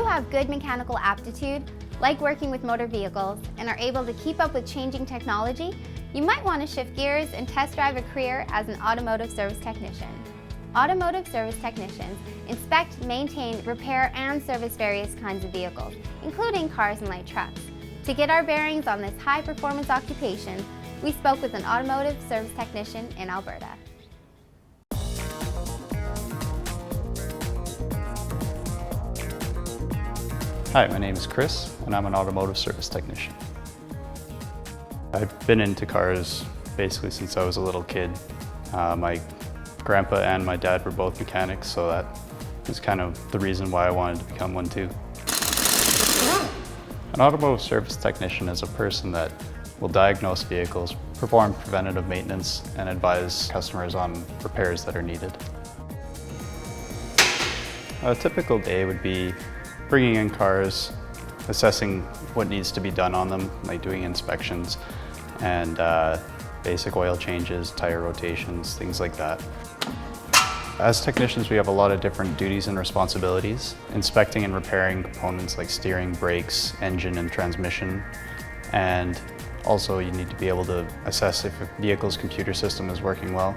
you have good mechanical aptitude, like working with motor vehicles, and are able to keep up with changing technology, you might want to shift gears and test drive a career as an automotive service technician. Automotive service technicians inspect, maintain, repair, and service various kinds of vehicles, including cars and light trucks. To get our bearings on this high-performance occupation, we spoke with an automotive service technician in Alberta. Hi, my name is Chris, and I'm an automotive service technician. I've been into cars basically since I was a little kid. My grandpa and my dad were both mechanics, so that was kind of the reason why I wanted to become one too. An automotive service technician is a person that will diagnose vehicles, perform preventative maintenance, and advise customers on repairs that are needed. A typical day would be bringing in cars, assessing what needs to be done on them, like doing inspections and basic oil changes, tire rotations, things like that. As technicians, we have a lot of different duties and responsibilities, inspecting and repairing components like steering, brakes, engine, and transmission. And also you need to be able to assess if a vehicle's computer system is working well.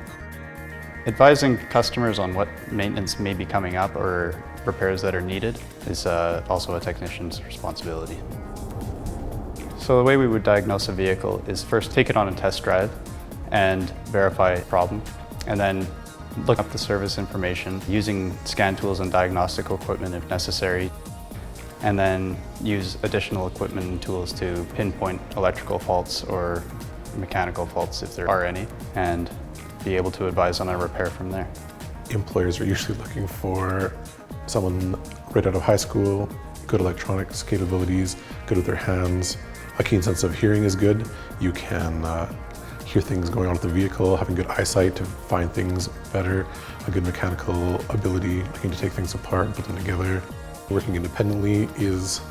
Advising customers on what maintenance may be coming up or repairs that are needed is also a technician's responsibility. So the way we would diagnose a vehicle is first take it on a test drive and verify the problem, and then look up the service information using scan tools and diagnostic equipment if necessary, and then use additional equipment and tools to pinpoint electrical faults or mechanical faults if there are any, and be able to advise on a repair from there. Employers are usually looking for someone right out of high school, good electronics capabilities, good with their hands. A keen sense of hearing is good. You can hear things going on with the vehicle, having good eyesight to find things better, a good mechanical ability, liking to take things apart and put them together. Working independently is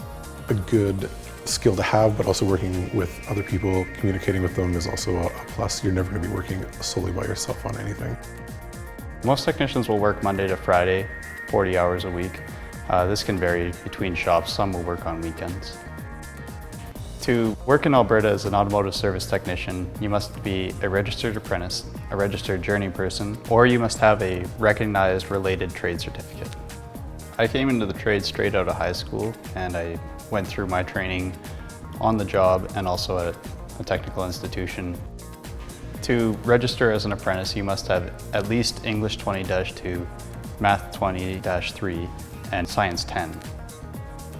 a good skill to have, but also working with other people, communicating with them is also a plus. You're never going to be working solely by yourself on anything. Most technicians will work Monday to Friday, 40 hours a week. This can vary between shops. Some will work on weekends. To work in Alberta as an automotive service technician, you must be a registered apprentice, a registered journey person, or you must have a recognized related trade certificate. I came into the trade straight out of high school, and I went through my training on the job and also at a technical institution. To register as an apprentice, you must have at least English 20-2, Math 20-3, and Science 10.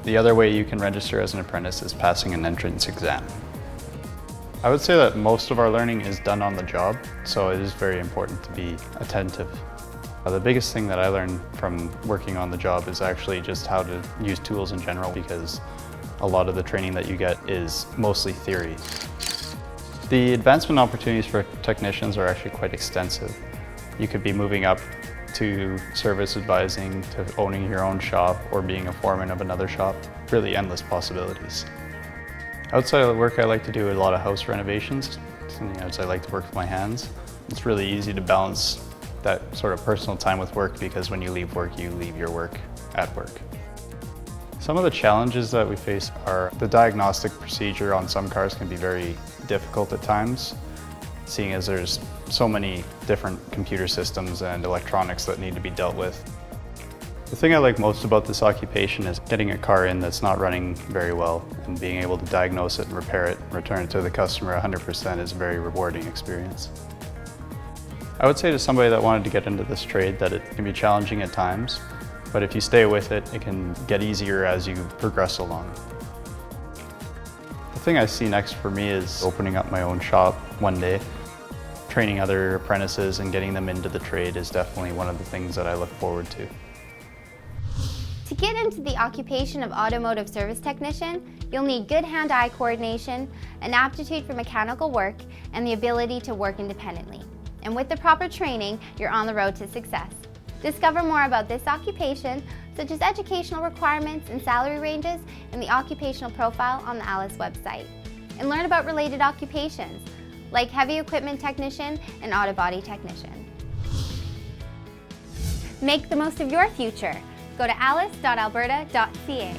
The other way you can register as an apprentice is passing an entrance exam. I would say that most of our learning is done on the job, so it is very important to be attentive. The biggest thing that I learned from working on the job is actually just how to use tools in general, because a lot of the training that you get is mostly theory. The advancement opportunities for technicians are actually quite extensive. You could be moving up to service advising, to owning your own shop, or being a foreman of another shop. Really endless possibilities. Outside of work, I like to do a lot of house renovations. Something else I like to work with my hands. It's really easy to balance that sort of personal time with work, because when you leave work, you leave your work at work. Some of the challenges that we face are the diagnostic procedure on some cars can be very difficult at times, seeing as there's so many different computer systems and electronics that need to be dealt with. The thing I like most about this occupation is getting a car in that's not running very well and being able to diagnose it and repair it and return it to the customer 100% is a very rewarding experience. I would say to somebody that wanted to get into this trade that it can be challenging at times, but if you stay with it, it can get easier as you progress along. The thing I see next for me is opening up my own shop one day. Training other apprentices and getting them into the trade is definitely one of the things that I look forward to. To get into the occupation of automotive service technician, you'll need good hand-eye coordination, an aptitude for mechanical work, and the ability to work independently. And with the proper training, you're on the road to success. Discover more about this occupation, such as educational requirements and salary ranges, in the occupational profile on the ALICE website. And learn about related occupations, like heavy equipment technician and auto body technician. Make the most of your future. Go to alice.alberta.ca.